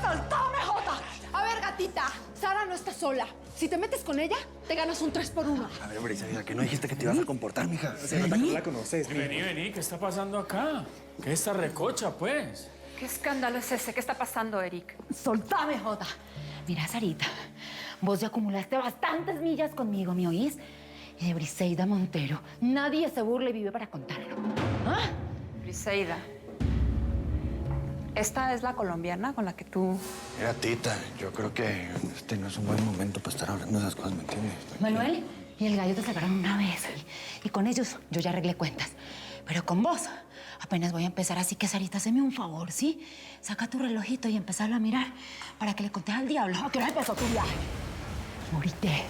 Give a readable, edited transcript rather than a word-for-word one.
¡Soltame, Jota! A ver, gatita, Sara no está sola. Si te metes con ella, te ganas un 3x1. A ver, Briseida, que no dijiste que te ibas a comportar, mija. Se nota que no la conoces, mija. Vení, ¿qué está pasando acá? ¿Qué es esta recocha, pues? ¿Qué escándalo es ese? ¿Qué está pasando, Eric? ¡Soltame, Jota! Mira, Sarita, vos ya acumulaste bastantes millas conmigo, ¿me oís? Y de Briseida Montero, nadie se burla y vive para contarlo. ¿Ah? Briseida. ¿Esta es la colombiana con la que tú...? Mira, Tita, yo creo que este no es un buen momento para estar hablando de esas cosas, ¿me entiendes? Manuel y el gallo te sacaron una vez. Y con ellos yo ya arreglé cuentas. Pero con vos apenas voy a empezar, así que Sarita, hazme un favor, ¿sí? Saca tu relojito y empezarlo a mirar para que le contes al diablo a qué hora empezó tu viaje. Morite.